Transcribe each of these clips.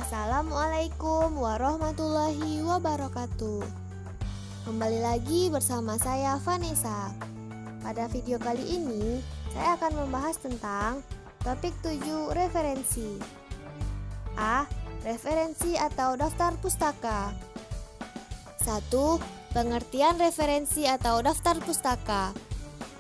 Assalamualaikum warahmatullahi wabarakatuh. Kembali lagi bersama saya Vanessa. Pada video kali ini, saya akan membahas tentang topik 7 referensi. A. Referensi atau daftar pustaka. 1. Pengertian referensi atau daftar pustaka.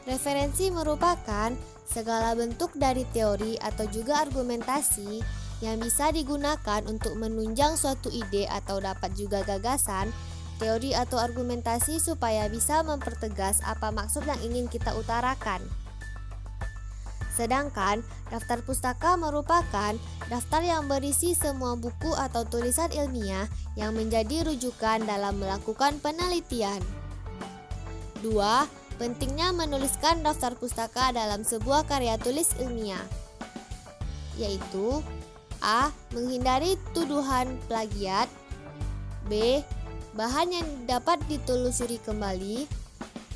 Referensi merupakan segala bentuk dari teori atau juga argumentasi yang bisa digunakan untuk menunjang suatu ide atau dapat juga gagasan, teori atau argumentasi supaya bisa mempertegas apa maksud yang ingin kita utarakan. Sedangkan daftar pustaka merupakan daftar yang berisi semua buku atau tulisan ilmiah yang menjadi rujukan dalam melakukan penelitian. 2. Pentingnya menuliskan daftar pustaka dalam sebuah karya tulis ilmiah, yaitu A. Menghindari tuduhan plagiat. B. Bahan yang dapat ditelusuri kembali.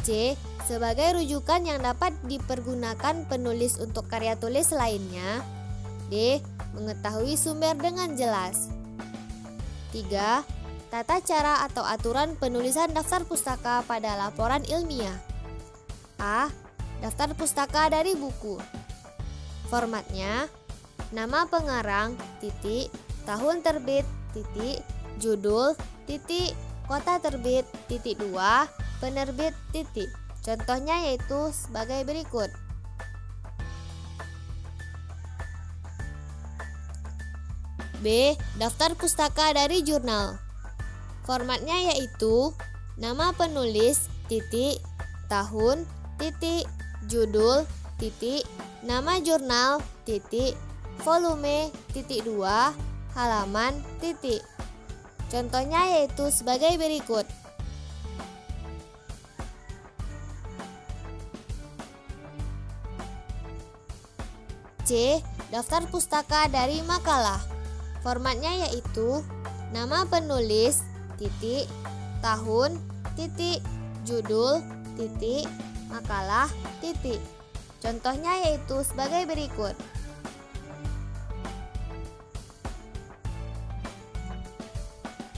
C. Sebagai rujukan yang dapat dipergunakan penulis untuk karya tulis lainnya. D. Mengetahui sumber dengan jelas. 3. Tata cara atau aturan penulisan daftar pustaka pada laporan ilmiah. A. Daftar pustaka dari buku. Formatnya: nama pengarang, titik, tahun terbit, titik, judul, titik, kota terbit, titik 2, penerbit, titik. Contohnya yaitu sebagai berikut. B. Daftar pustaka dari jurnal. Formatnya yaitu nama penulis, titik, tahun, titik, judul, titik, nama jurnal, titik, volume, titik 2, halaman, titik. Contohnya yaitu sebagai berikut. C. Daftar pustaka dari makalah. Formatnya yaitu nama penulis, titik, tahun, titik, judul, titik, makalah, titik. Contohnya yaitu sebagai berikut.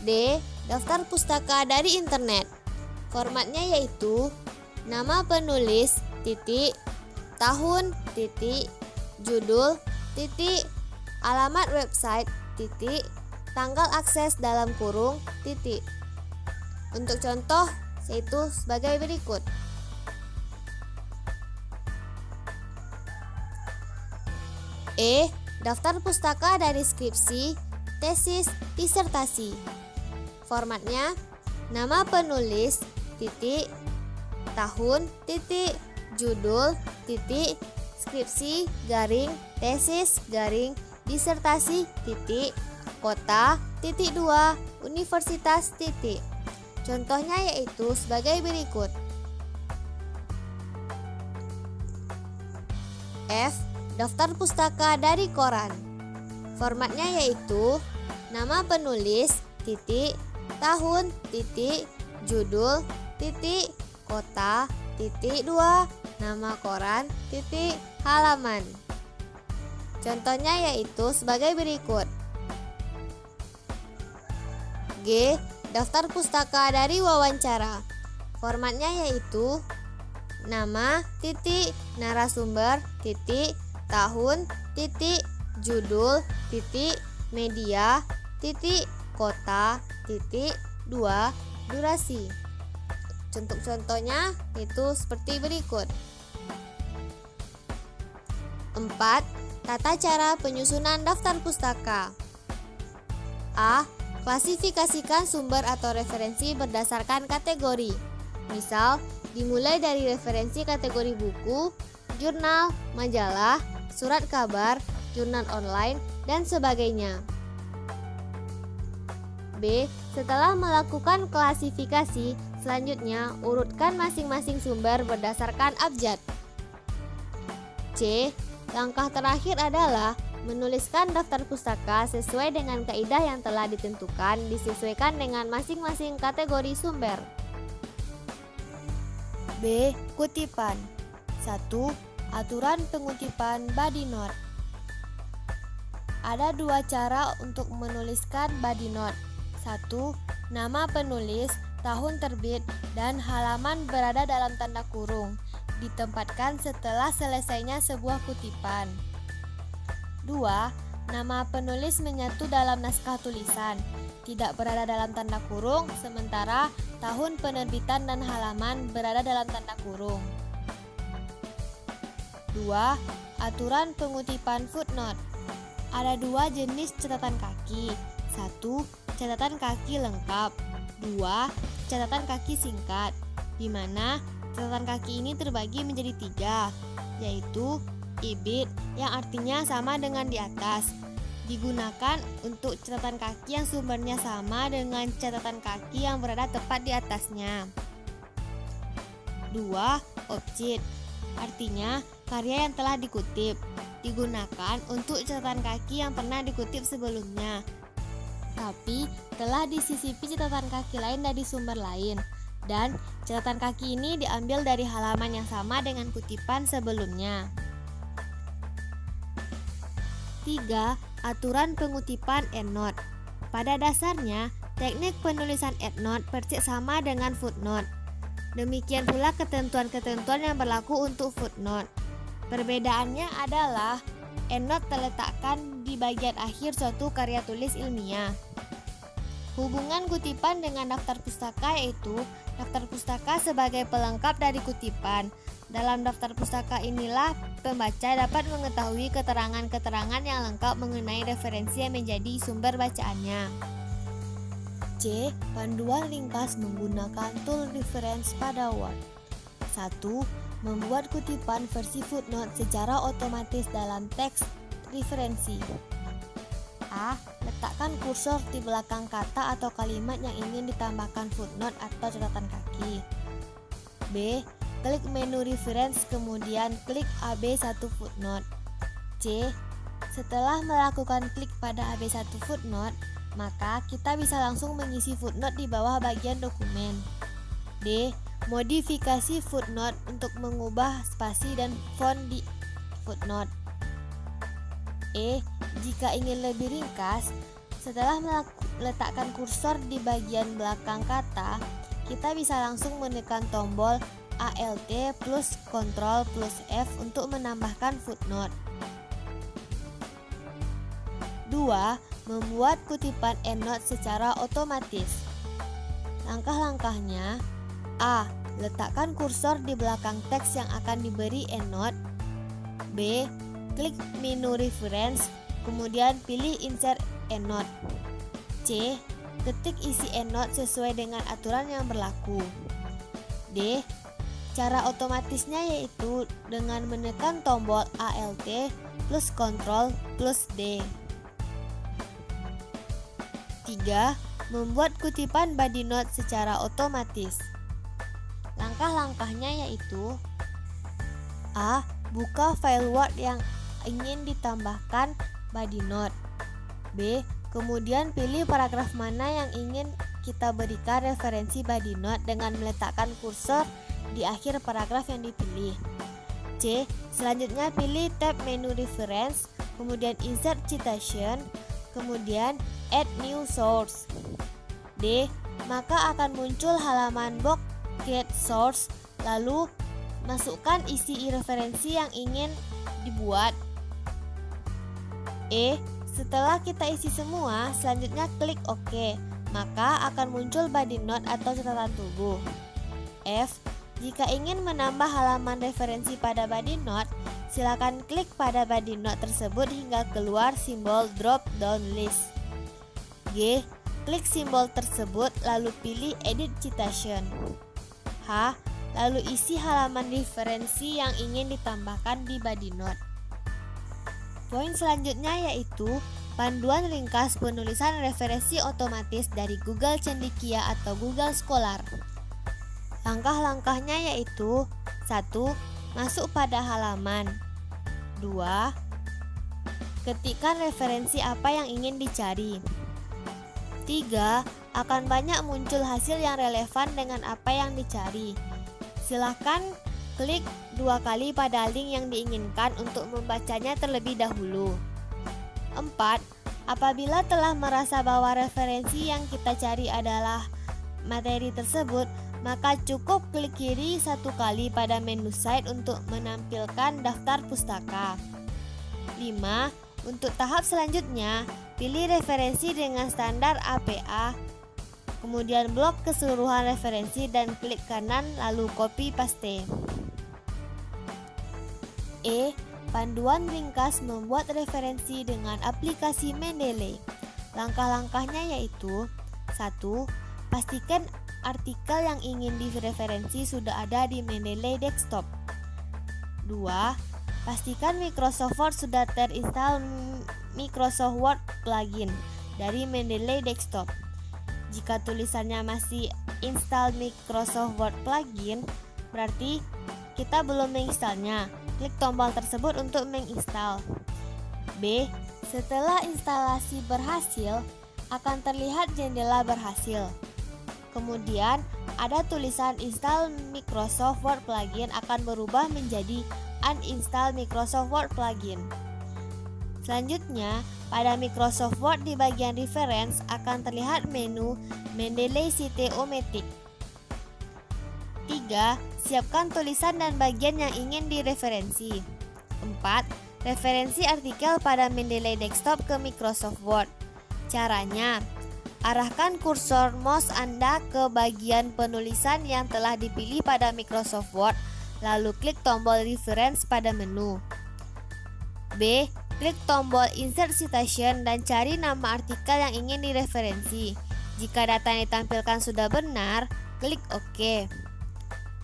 D. Daftar pustaka dari internet. Formatnya yaitu nama penulis, titik, tahun, titik, judul, titik, alamat website, titik, tanggal akses dalam kurung, titik. Untuk contoh yaitu sebagai berikut. E. Daftar pustaka dari skripsi, tesis, disertasi. Formatnya nama penulis, titik, tahun, titik, judul, titik, skripsi, garing, tesis, garing, disertasi, titik, kota, titik 2, universitas, titik. Contohnya yaitu sebagai berikut. F. Daftar pustaka dari koran. Formatnya yaitu nama penulis, titik, tahun, titik, judul, titik, kota, titik 2, nama koran, titik, halaman. Contohnya yaitu sebagai berikut. G. Daftar pustaka dari wawancara. Formatnya yaitu nama, titik, narasumber, titik, tahun, titik, judul, titik, media, titik, kota, titik, 2, durasi. Contoh-contohnya itu seperti berikut. 4. Tata cara penyusunan daftar pustaka. A. Klasifikasikan sumber atau referensi berdasarkan kategori. Misal, dimulai dari referensi kategori buku, jurnal, majalah, surat kabar, jurnal online, dan sebagainya. B. Setelah melakukan klasifikasi, selanjutnya urutkan masing-masing sumber berdasarkan abjad. C. Langkah terakhir adalah menuliskan daftar pustaka sesuai dengan kaidah yang telah ditentukan, disesuaikan dengan masing-masing kategori sumber. B. Kutipan. 1. Aturan pengutipan body note. Ada dua cara untuk menuliskan body note. 1. Nama penulis, tahun terbit, dan halaman berada dalam tanda kurung. Ditempatkan setelah selesainya sebuah kutipan. 2. Nama penulis menyatu dalam naskah tulisan, tidak berada dalam tanda kurung, sementara tahun penerbitan dan halaman berada dalam tanda kurung. 2. Aturan pengutipan footnote. Ada dua jenis catatan kaki. 1. Catatan kaki lengkap. 2. Catatan kaki singkat, di mana catatan kaki ini terbagi menjadi 3, yaitu ibid yang artinya sama dengan di atas, digunakan untuk catatan kaki yang sumbernya sama dengan catatan kaki yang berada tepat di atasnya. 2. Object, artinya karya yang telah dikutip, digunakan untuk catatan kaki yang pernah dikutip sebelumnya, tapi telah disisipi catatan kaki lain dari sumber lain, dan catatan kaki ini diambil dari halaman yang sama dengan kutipan sebelumnya. 3. Aturan pengutipan endnote. Pada dasarnya, teknik penulisan endnote persis sama dengan footnote. Demikian pula ketentuan-ketentuan yang berlaku untuk footnote. Perbedaannya adalah endnote terletakkan di bagian akhir suatu karya tulis ilmiah. Hubungan kutipan dengan daftar pustaka yaitu daftar pustaka sebagai pelengkap dari kutipan. Dalam daftar pustaka inilah pembaca dapat mengetahui keterangan-keterangan yang lengkap mengenai referensi yang menjadi sumber bacaannya. C. Panduan ringkas menggunakan tool reference pada Word. 1. Membuat kutipan versi footnote secara otomatis dalam teks referensi. A. Letakkan kursor di belakang kata atau kalimat yang ingin ditambahkan footnote atau catatan kaki. B. Klik menu reference kemudian klik AB1 footnote. C. Setelah melakukan klik pada AB1 footnote, maka kita bisa langsung mengisi footnote di bawah bagian dokumen. D. Modifikasi footnote untuk mengubah spasi dan font di footnote. E. Jika ingin lebih ringkas, setelah meletakkan kursor di bagian belakang kata, kita bisa langsung menekan tombol Alt plus Ctrl plus F untuk menambahkan footnote. 2. Membuat kutipan endnote secara otomatis. Langkah-langkahnya: A. Letakkan kursor di belakang teks yang akan diberi endnote. B. Klik menu reference, kemudian pilih insert endnote. C. Ketik isi endnote sesuai dengan aturan yang berlaku. D. Cara otomatisnya yaitu dengan menekan tombol Alt plus Ctrl plus D. 3. Membuat kutipan body note secara otomatis. Langkah-langkahnya yaitu: A. Buka file Word yang ingin ditambahkan body note. B. Kemudian pilih paragraf mana yang ingin kita berikan referensi body note dengan meletakkan kursor di akhir paragraf yang dipilih. C. Selanjutnya pilih tab menu reference, kemudian insert citation, kemudian add new source. D. Maka akan muncul halaman box get source, lalu masukkan isi referensi yang ingin dibuat. E. Setelah kita isi semua, selanjutnya klik OK, maka akan muncul body note atau catatan tubuh. F. Jika ingin menambah halaman referensi pada body note, silakan klik pada body note tersebut hingga keluar simbol drop down list. G. Klik simbol tersebut lalu pilih edit citation. H. Lalu isi halaman referensi yang ingin ditambahkan di body note. Poin selanjutnya yaitu panduan ringkas penulisan referensi otomatis dari Google Cendekia atau Google Scholar. Langkah-langkahnya yaitu: 1. Masuk pada halaman. 2. Ketikkan referensi apa yang ingin dicari. 3. Akan banyak muncul hasil yang relevan dengan apa yang dicari. Silahkan klik 2 kali pada link yang diinginkan untuk membacanya terlebih dahulu. 4. Apabila telah merasa bahwa referensi yang kita cari adalah materi tersebut, maka cukup klik kiri satu kali pada menu site untuk menampilkan daftar pustaka. 5. Untuk tahap selanjutnya, pilih referensi dengan standar APA, kemudian blok keseluruhan referensi dan klik kanan lalu copy paste. Panduan ringkas membuat referensi dengan aplikasi Mendeley. Langkah-langkahnya yaitu: 1. Pastikan artikel yang ingin direferensi sudah ada di Mendeley Desktop. 2. Pastikan Microsoft Word sudah terinstall Microsoft Word plugin dari Mendeley Desktop. Jika tulisannya masih install Microsoft Word plugin, berarti kita belum menginstalnya. Klik tombol tersebut untuk menginstal. B. Setelah instalasi berhasil, akan terlihat jendela berhasil. Kemudian, ada tulisan install Microsoft Word plugin akan berubah menjadi uninstall Microsoft Word plugin. Selanjutnya, pada Microsoft Word di bagian reference akan terlihat menu Mendeley Cite-O-Matic. 3. Siapkan tulisan dan bagian yang ingin direferensi. 4. Referensi artikel pada Mendeley Desktop ke Microsoft Word. Caranya, arahkan kursor mouse Anda ke bagian penulisan yang telah dipilih pada Microsoft Word, lalu klik tombol reference pada menu. B. Klik tombol insert citation dan cari nama artikel yang ingin direferensi. Jika data yang ditampilkan sudah benar, klik OK.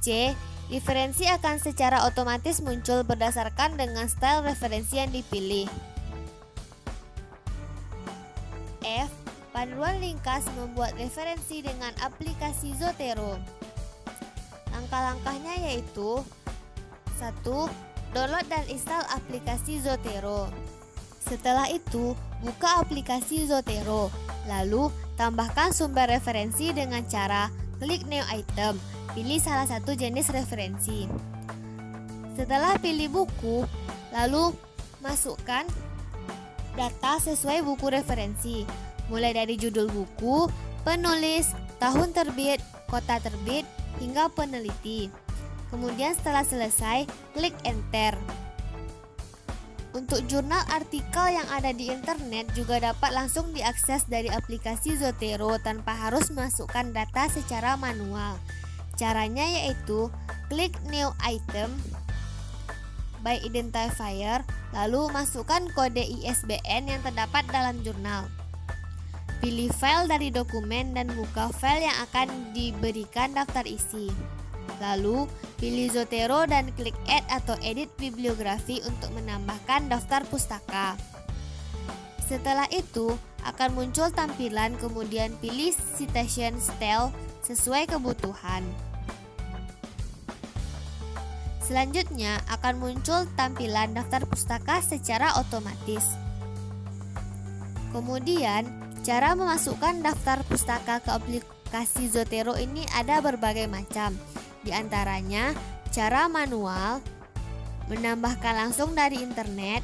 C. Referensi akan secara otomatis muncul berdasarkan dengan style referensi yang dipilih. F. Panduan ringkas membuat referensi dengan aplikasi Zotero. Langkah-langkahnya yaitu: 1. Download dan install aplikasi Zotero. Setelah itu, buka aplikasi Zotero. Lalu, tambahkan sumber referensi dengan cara klik New Item. Pilih salah satu jenis referensi. Setelah pilih buku, lalu masukkan data sesuai buku referensi, mulai dari judul buku, penulis, tahun terbit, kota terbit, hingga peneliti. Kemudian setelah selesai, klik Enter. Untuk jurnal artikel yang ada di internet juga dapat langsung diakses dari aplikasi Zotero tanpa harus masukkan data secara manual. Caranya yaitu klik New Item by Identifier, lalu masukkan kode ISBN yang terdapat dalam jurnal. Pilih file dari dokumen dan buka file yang akan diberikan daftar isi. Lalu, pilih Zotero dan klik Add atau Edit Bibliografi untuk menambahkan daftar pustaka. Setelah itu, akan muncul tampilan, kemudian pilih citation style sesuai kebutuhan. Selanjutnya, akan muncul tampilan daftar pustaka secara otomatis. Kemudian, cara memasukkan daftar pustaka ke aplikasi Zotero ini ada berbagai macam. Di antaranya, cara manual, menambahkan langsung dari internet,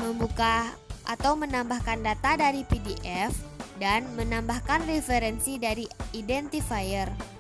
membuka atau menambahkan data dari PDF, dan menambahkan referensi dari identifier.